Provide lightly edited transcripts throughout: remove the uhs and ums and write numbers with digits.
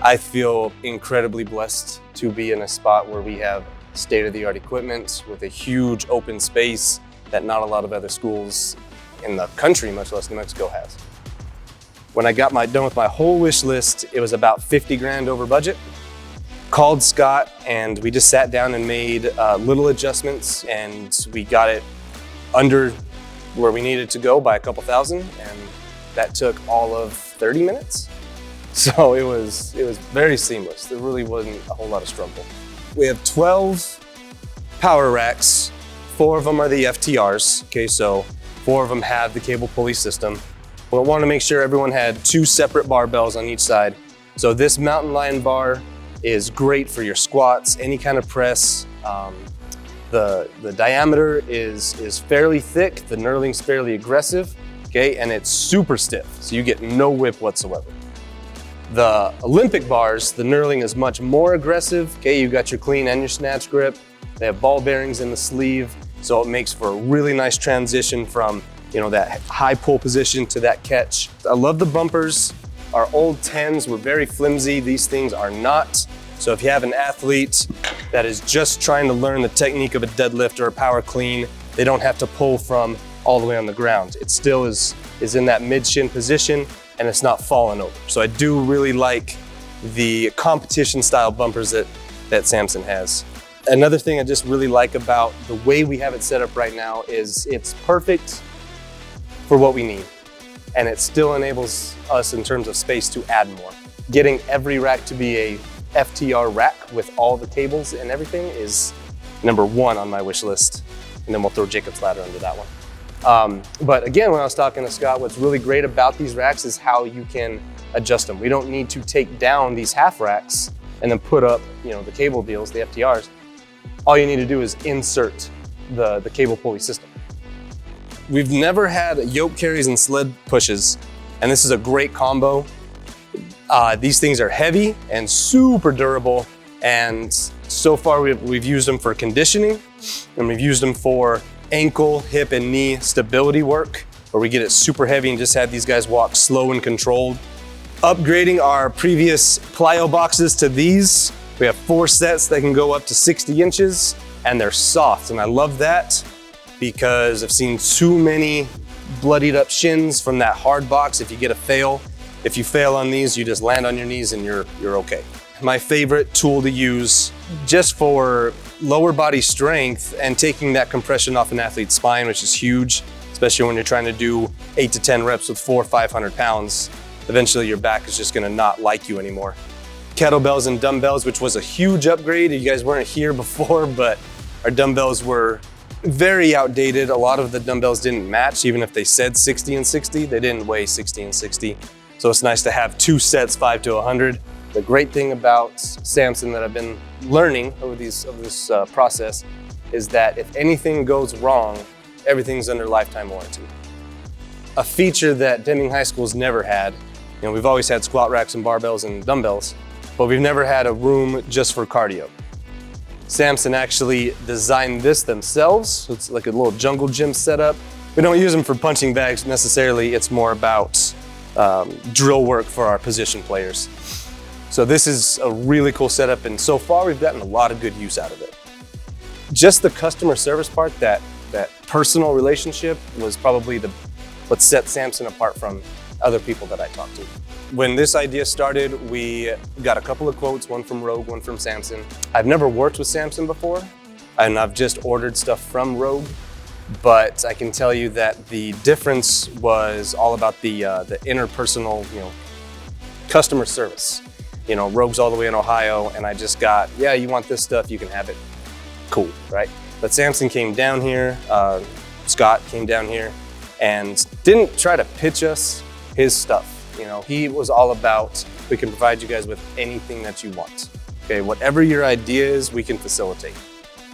I feel incredibly blessed to be in a spot where we have state-of-the-art equipment with a huge open space that not a lot of other schools in the country, much less New Mexico, has. When I got done with my whole wish list, it was about 50 grand over budget. Called Scott and we just sat down and made little adjustments, and we got it under where we needed to go by a couple thousand, and that took all of 30 minutes. So it was very seamless. There really wasn't a whole lot of struggle. We have 12 power racks. 4 of them are the FTRs. Okay, so 4 of them have the cable pulley system. We want to make sure everyone had 2 separate barbells on each side. So this mountain lion bar is great for your squats, any kind of press. The diameter is fairly thick, the knurling's fairly aggressive, okay, and it's super stiff, so you get no whip whatsoever. The Olympic bars, the knurling is much more aggressive, okay, you got your clean and your snatch grip. They have ball bearings in the sleeve, so it makes for a really nice transition from, you know, that high pull position to that catch. I love the bumpers. Our old 10s were very flimsy. These things are not. So if you have an athlete that is just trying to learn the technique of a deadlift or a power clean, they don't have to pull from all the way on the ground. It still is in that mid-shin position and it's not falling over. So I do really like the competition style bumpers that Samson has. Another thing I just really like about the way we have it set up right now is it's perfect for what we need. And it still enables us in terms of space to add more. Getting every rack to be a FTR rack with all the cables and everything is #1 on my wish list. And then we'll throw Jacob's ladder under that one. But again, when I was talking to Scott, what's really great about these racks is how you can adjust them. We don't need to take down these half racks and then put up, you know, the cable deals, the FTRs. All you need to do is insert the cable pulley system. We've never had yoke carries and sled pushes, and this is a great combo. These things are heavy and super durable, and so far we've used them for conditioning, and we've used them for ankle, hip, and knee stability work, where we get it super heavy and just have these guys walk slow and controlled. Upgrading our previous plyo boxes to these, we have 4 sets that can go up to 60 inches, and they're soft, and I love that because I've seen too many bloodied up shins from that hard box if you get a fail. If you fail on these, you just land on your knees and you're okay. My favorite tool to use just for lower body strength and taking that compression off an athlete's spine, which is huge, especially when you're trying to do 8 to 10 reps with 400 or 500 pounds. Eventually your back is just gonna not like you anymore. Kettlebells and dumbbells, which was a huge upgrade. You guys weren't here before, but our dumbbells were very outdated. A lot of the dumbbells didn't match, even if they said 60 and 60, they didn't weigh 60 and 60. So it's nice to have 2 sets, 5 to 100. The great thing about Samson that I've been learning over this process is that if anything goes wrong, everything's under lifetime warranty. A feature that Deming High School's never had, you know, we've always had squat racks and barbells and dumbbells, but we've never had a room just for cardio. Samson actually designed this themselves. So it's like a little jungle gym setup. We don't use them for punching bags necessarily. It's more about drill work for our position players. So this is a really cool setup, and so far we've gotten a lot of good use out of it. Just the customer service part, that personal relationship was probably what set Samson apart from other people that I talked to. When this idea started, we got a couple of quotes, one from Rogue, one from Samson. I've never worked with Samson before, and I've just ordered stuff from Rogue, but I can tell you that the difference was all about the interpersonal, you know, customer service. You know, Rogue's all the way in Ohio, and I just got, yeah, you want this stuff, you can have it. Cool, right? But Samson came down here, Scott came down here, and didn't try to pitch us his stuff. You know, he was all about, we can provide you guys with anything that you want. Okay, whatever your idea is, we can facilitate.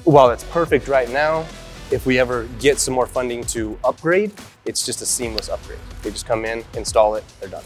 While it's perfect right now, if we ever get some more funding to upgrade, it's just a seamless upgrade. They just come in, install it, they're done.